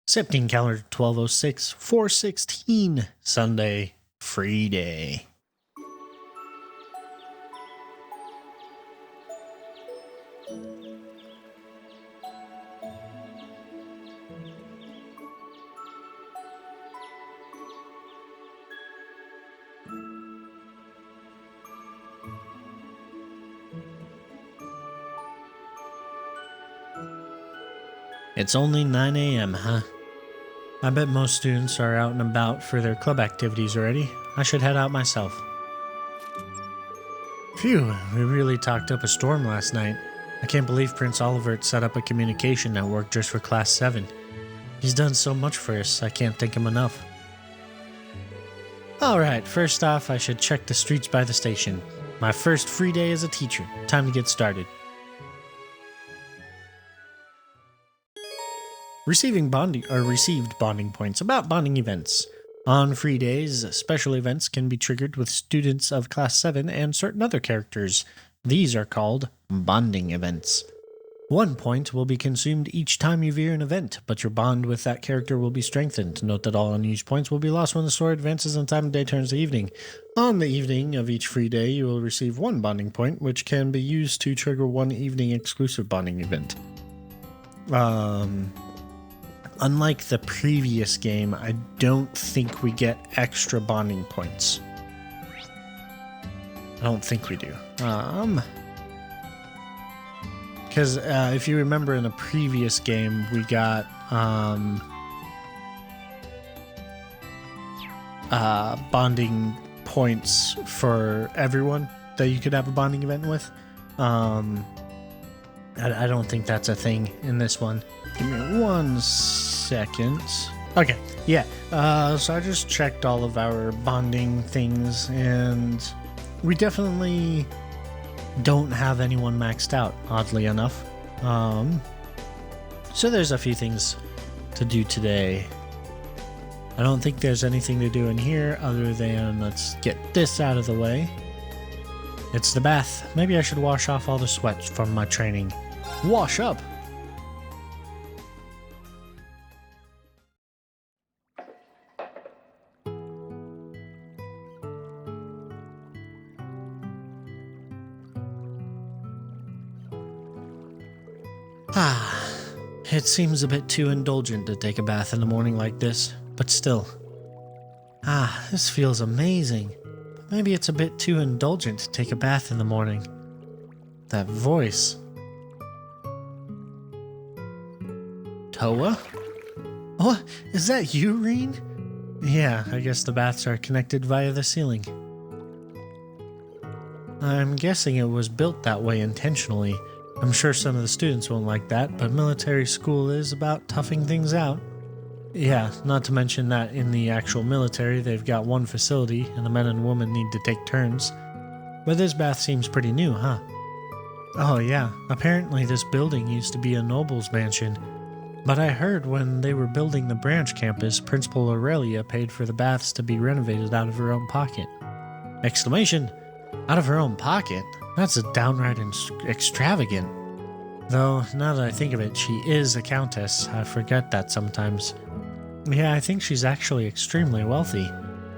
September calendar 1206 4/16 Sunday free day. It's only 9 a.m., huh? I bet most students are out and about for their club activities already. I should head out myself. Phew, we really talked up a storm last night. I can't believe Prince Olivert set up a communication network just for Class 7. He's done so much for us, I can't thank him enough. Alright, first off, I should check the streets by the station. My first free day as a teacher. Time to get started. Received bonding points. About bonding events. On free days, special events can be triggered with students of Class 7 and certain other characters. These are called bonding events. 1 point will be consumed each time you view an event, but your bond with that character will be strengthened. Note that all unused points will be lost when the story advances and time of day turns to evening. On the evening of each free day, you will receive 1 bonding point, which can be used to trigger 1 evening exclusive bonding event. Unlike the previous game, I don't think we get extra bonding points. I don't think we do. Because if you remember in the previous game, we got bonding points for everyone that you could have a bonding event with. I don't think that's a thing in this one. Give me 1 second. Okay, yeah. So I just checked all of our bonding things, and we definitely don't have anyone maxed out, oddly enough. So there's a few things to do today. I don't think there's anything to do in here other than let's get this out of the way. It's the bath. Maybe I should wash off all the sweat from my training. Wash up! It seems a bit too indulgent to take a bath in the morning like this, but still. This feels amazing. But maybe it's a bit too indulgent to take a bath in the morning. That voice. Toa? Oh, is that you, Reen? Yeah, I guess the baths are connected via the ceiling. I'm guessing it was built that way intentionally. I'm sure some of the students won't like that, but military school is about toughing things out. Yeah, not to mention that in the actual military, they've got 1 facility, and the men and women need to take turns. But this bath seems pretty new, huh? Oh yeah, apparently this building used to be a noble's mansion. But I heard when they were building the branch campus, Principal Aurelia paid for the baths to be renovated out of her own pocket. Exclamation! Out of her own pocket? That's a downright extravagant. Though, now that I think of it, she is a countess. I forget that sometimes. Yeah, I think she's actually extremely wealthy.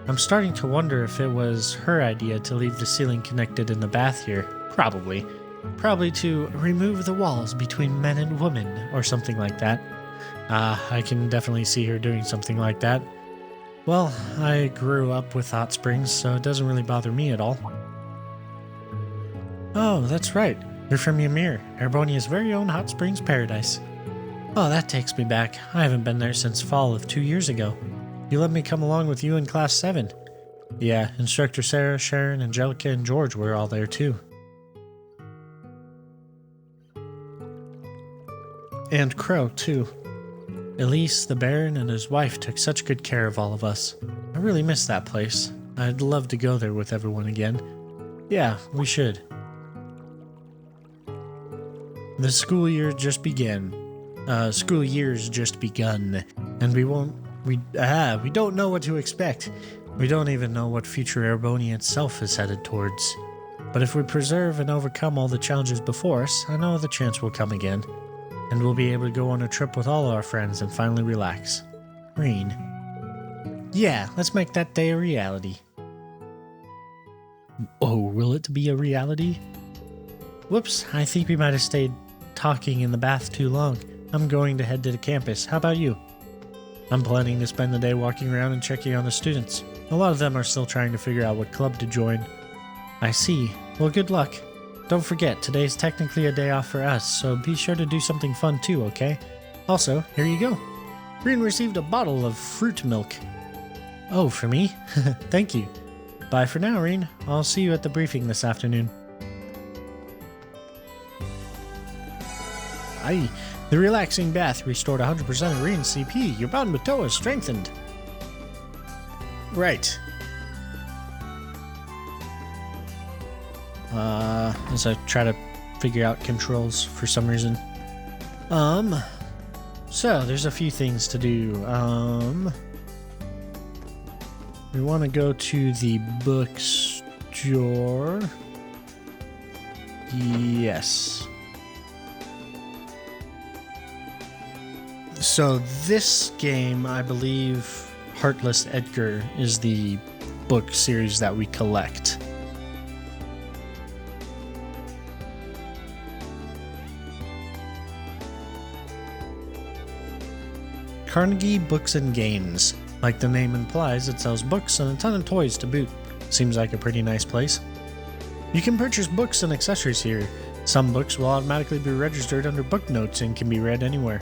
I'm starting to wonder if it was her idea to leave the ceiling connected in the bath here. Probably. Probably to remove the walls between men and women, or something like that. I can definitely see her doing something like that. Well, I grew up with hot springs, so it doesn't really bother me at all. Oh, that's right. You're from Ymir, Erebonia's very own hot springs paradise. Oh, that takes me back. I haven't been there since fall of 2 years ago. You let me come along with you in Class 7. Yeah, Instructor Sarah, Sharon, Angelica, and George were all there too. And Crow, too. Elise, the Baron, and his wife took such good care of all of us. I really miss that place. I'd love to go there with everyone again. Yeah, we should. The school year just began. School year's just begun, and we don't know what to expect. We don't even know what future Erebonia itself is headed towards. But if we preserve and overcome all the challenges before us, I know the chance will come again, and we'll be able to go on a trip with all our friends and finally relax. Rean. Yeah, let's make that day a reality. Oh, will it be a reality? Whoops, I think we might have stayed talking in the bath too long. I'm going to head to the campus. How about you? I'm planning to spend the day walking around and checking on the students. A lot of them are still trying to figure out what club to join. I see. Well, good luck. Don't forget, today's technically a day off for us, so be sure to do something fun too, okay? Also, here you go. Rean received a bottle of fruit milk. Oh, for me? Thank you. Bye for now, Rean. I'll see you at the briefing this afternoon. Aye. The relaxing bath restored 100% of Rean's CP. Your bond with Toa is strengthened. Right. As I try to figure out controls for some reason. So there's a few things to do. We want to go to the bookstore. Yes. So this game, I believe, Heartless Edgar is the book series that we collect. Carnegie Books and Games. Like the name implies, it sells books and a ton of toys to boot. Seems like a pretty nice place. You can purchase books and accessories here. Some books will automatically be registered under book notes and can be read anywhere.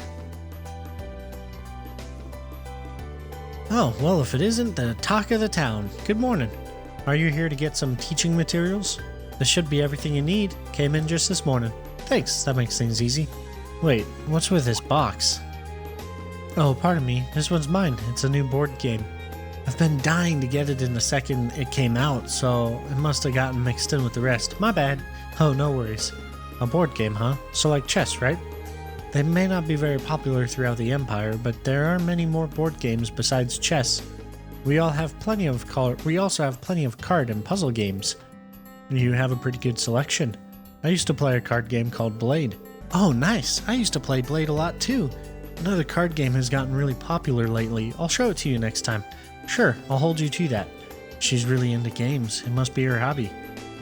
Oh, well, if it isn't the talk of the town. Good morning. Are you here to get some teaching materials? This should be everything you need. Came in just this morning. Thanks, that makes things easy. Wait, what's with this box? Oh, pardon me, this one's mine. It's a new board game. I've been dying to get it in the second it came out, so it must have gotten mixed in with the rest. My bad. Oh, no worries. A board game, huh? So like chess, right? They may not be very popular throughout the Empire, but there are many more board games besides chess. We also have plenty of card and puzzle games. You have a pretty good selection. I used to play a card game called Blade. Oh, nice. I used to play Blade a lot too. Another card game has gotten really popular lately. I'll show it to you next time. Sure, I'll hold you to that. She's really into games. It must be her hobby.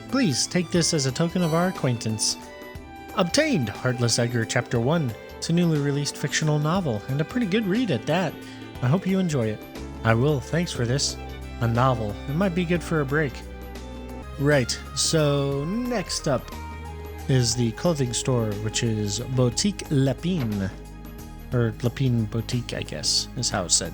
Please, take this as a token of our acquaintance. Obtained! Heartless Edgar Chapter 1. It's a newly released fictional novel, and a pretty good read at that. I hope you enjoy it. I will, thanks for this. A novel. It might be good for a break. Right, so next up is the clothing store, which is Boutique Lapine. Or Lapine Boutique, I guess, is how it's said.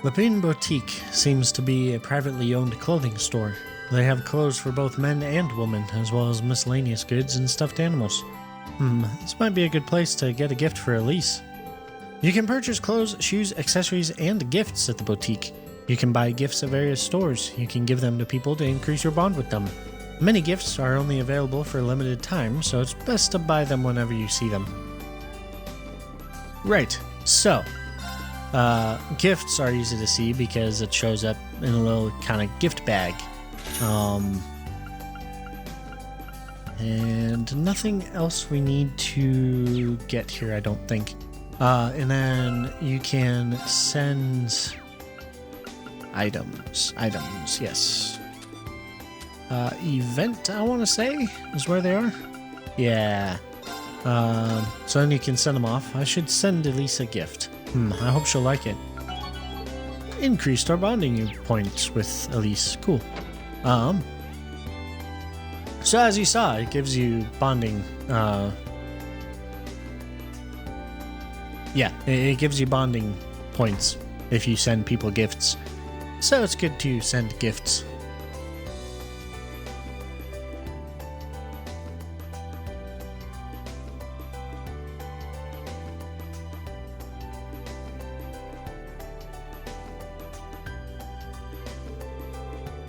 Lapine Boutique seems to be a privately owned clothing store. They have clothes for both men and women, as well as miscellaneous goods and stuffed animals. This might be a good place to get a gift for Elise. You can purchase clothes, shoes, accessories, and gifts at the boutique. You can buy gifts at various stores. You can give them to people to increase your bond with them. Many gifts are only available for a limited time, so it's best to buy them whenever you see them. Right, so, gifts are easy to see because it shows up in a little kind of gift bag. And nothing else we need to get here, I don't think. And then you can send items, yes. Event, I want to say, is where they are. Yeah. So then you can send them off. I should send Elise a gift. I hope she'll like it. Increased our bonding points with Elise. Cool. So as you saw, it gives you bonding, it gives you bonding points if you send people gifts. So it's good to send gifts.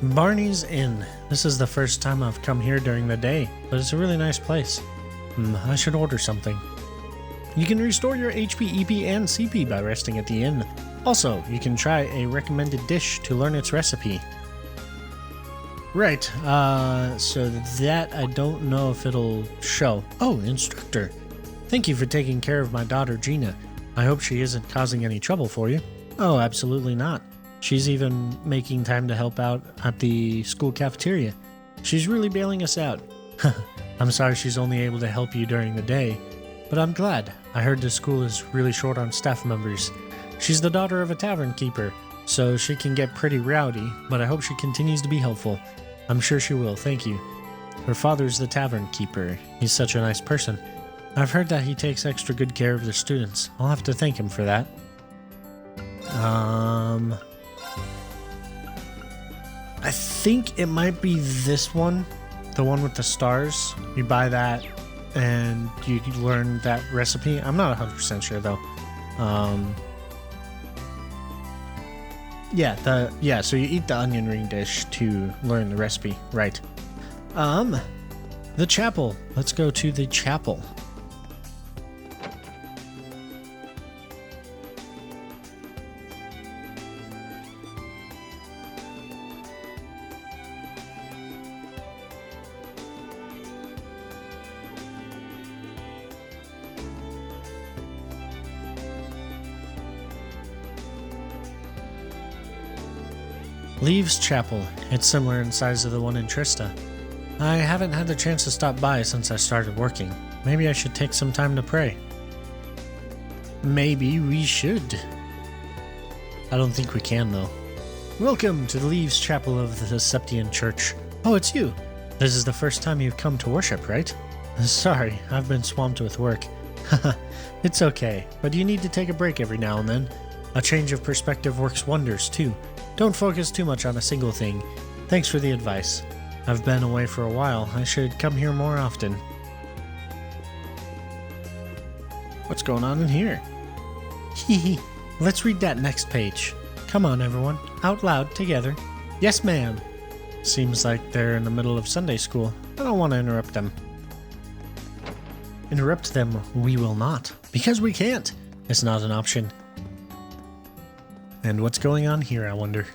Barney's Inn. This is the first time I've come here during the day, but it's a really nice place. I should order something. You can restore your HP, EP, and CP by resting at the inn. Also, you can try a recommended dish to learn its recipe. Right, so that I don't know if it'll show. Oh, instructor. Thank you for taking care of my daughter Gina. I hope she isn't causing any trouble for you. Oh, absolutely not. She's even making time to help out at the school cafeteria. She's really bailing us out. I'm sorry she's only able to help you during the day, but I'm glad. I heard the school is really short on staff members. She's the daughter of a tavern keeper, so she can get pretty rowdy, but I hope she continues to be helpful. I'm sure she will, thank you. Her father's the tavern keeper. He's such a nice person. I've heard that he takes extra good care of the students. I'll have to thank him for that. I think it might be this one, the one with the stars. You buy that and you learn that recipe. I'm not 100% sure though. So you eat the onion ring dish to learn the recipe, right? The chapel. Let's go to the chapel. Leaves Chapel. It's similar in size to the one in Trista. I haven't had the chance to stop by since I started working. Maybe I should take some time to pray. Maybe we should. I don't think we can, though. Welcome to the Leaves Chapel of the Septian Church. Oh, it's you. This is the first time you've come to worship, right? Sorry, I've been swamped with work. It's okay, but you need to take a break every now and then. A change of perspective works wonders, too. Don't focus too much on a single thing. Thanks for the advice. I've been away for a while. I should come here more often. What's going on in here? Hehe. Let's read that next page. Come on, everyone. Out loud, together. Yes, ma'am. Seems like they're in the middle of Sunday school. I don't want to interrupt them. Interrupt them we will not. Because we can't. It's not an option. And what's going on here, I wonder?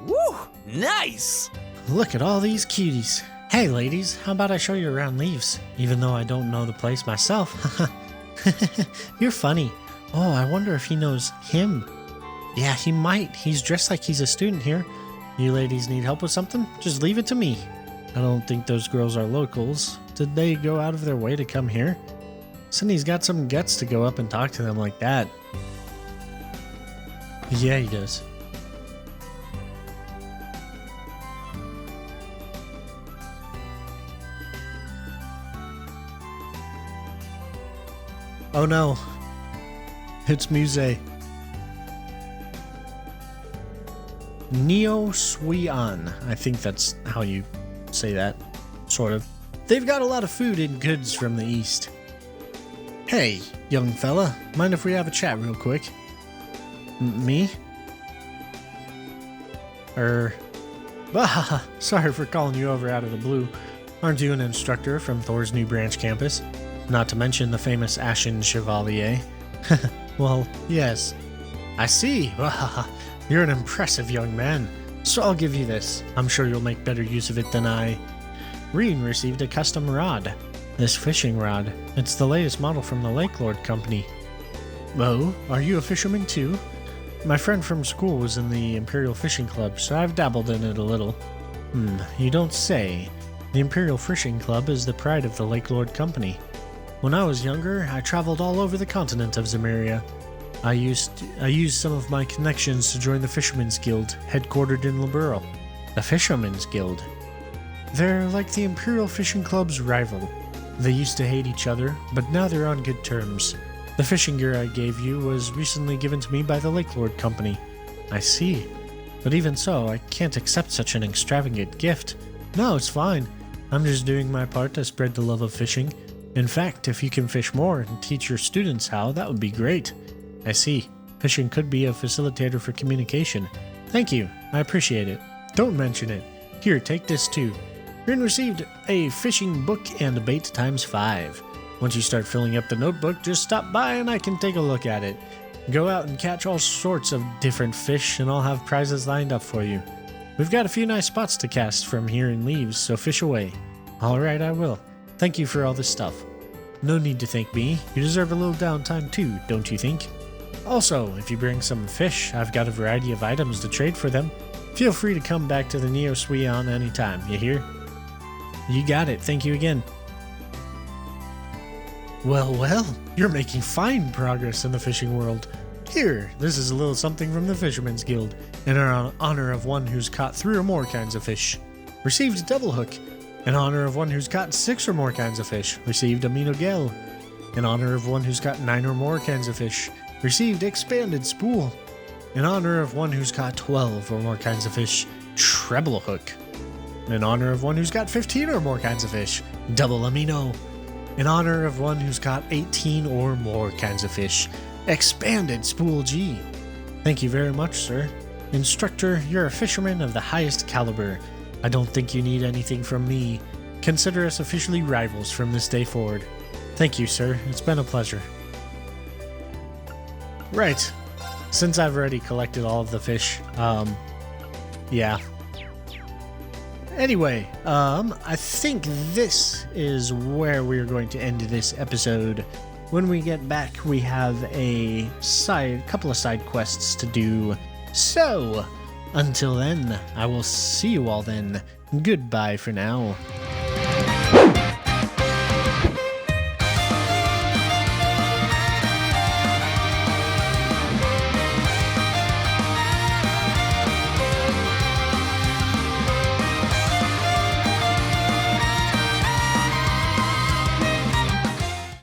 Woo! Nice! Look at all these cuties. Hey, ladies, how about I show you around Leaves? Even though I don't know the place myself. You're funny. Oh, I wonder if he knows him. Yeah, he might. He's dressed like he's a student here. You ladies need help with something? Just leave it to me. I don't think those girls are locals. Did they go out of their way to come here? Cindy's got some guts to go up and talk to them like that. Yeah, he does. Oh no. It's Muse. Neo Suian. I think that's how you say that. Sort of. They've got a lot of food and goods from the east. Hey, young fella. Mind if we have a chat real quick? Me? Bah, sorry for calling you over out of the blue. Aren't you an instructor from Thor's New Branch campus? Not to mention the famous Ashen Chevalier. Well, yes. I see. You're an impressive young man. So I'll give you this. I'm sure you'll make better use of it than I. Reen received a custom rod. This fishing rod. It's the latest model from the Lake Lord Company. Oh, are you a fisherman too? My friend from school was in the Imperial Fishing Club, so I've dabbled in it a little. You don't say. The Imperial Fishing Club is the pride of the Lake Lord Company. When I was younger, I traveled all over the continent of Zemeria. I used some of my connections to join the Fisherman's Guild, headquartered in Liberl. The Fisherman's Guild. They're like the Imperial Fishing Club's rival. They used to hate each other, but now they're on good terms. The fishing gear I gave you was recently given to me by the Lake Lord Company. I see. But even so, I can't accept such an extravagant gift. No, it's fine. I'm just doing my part to spread the love of fishing. In fact, if you can fish more and teach your students how, that would be great. I see. Fishing could be a facilitator for communication. Thank you. I appreciate it. Don't mention it. Here, take this too. Rin received a fishing book and a bait ×5. Once you start filling up the notebook, just stop by and I can take a look at it. Go out and catch all sorts of different fish and I'll have prizes lined up for you. We've got a few nice spots to cast from here in Leaves, so fish away. Alright, I will. Thank you for all this stuff. No need to thank me. You deserve a little downtime too, don't you think? Also, if you bring some fish, I've got a variety of items to trade for them. Feel free to come back to the Neo Suion anytime, you hear? You got it, thank you again. Well, you're making fine progress in the fishing world. Here, this is a little something from the Fisherman's Guild, in honor of one who's caught 3 or more kinds of fish. Received a double hook. In honor of one who's caught 6 or more kinds of fish. Received a Minogel. In honor of one who's caught 9 or more kinds of fish. Received expanded spool. In honor of one who's caught 12 or more kinds of fish. Treble hook. In honor of one who's got 15 or more kinds of fish. Double amino. In honor of one who's caught 18 or more kinds of fish. Expanded Spool G. Thank you very much, sir. Instructor, you're a fisherman of the highest caliber. I don't think you need anything from me. Consider us officially rivals from this day forward. Thank you, sir. It's been a pleasure. Right. Since I've already collected all of the fish, yeah. Anyway, I think this is where we're going to end this episode. When we get back, we have a couple of side quests to do. So, until then, I will see you all then. Goodbye for now.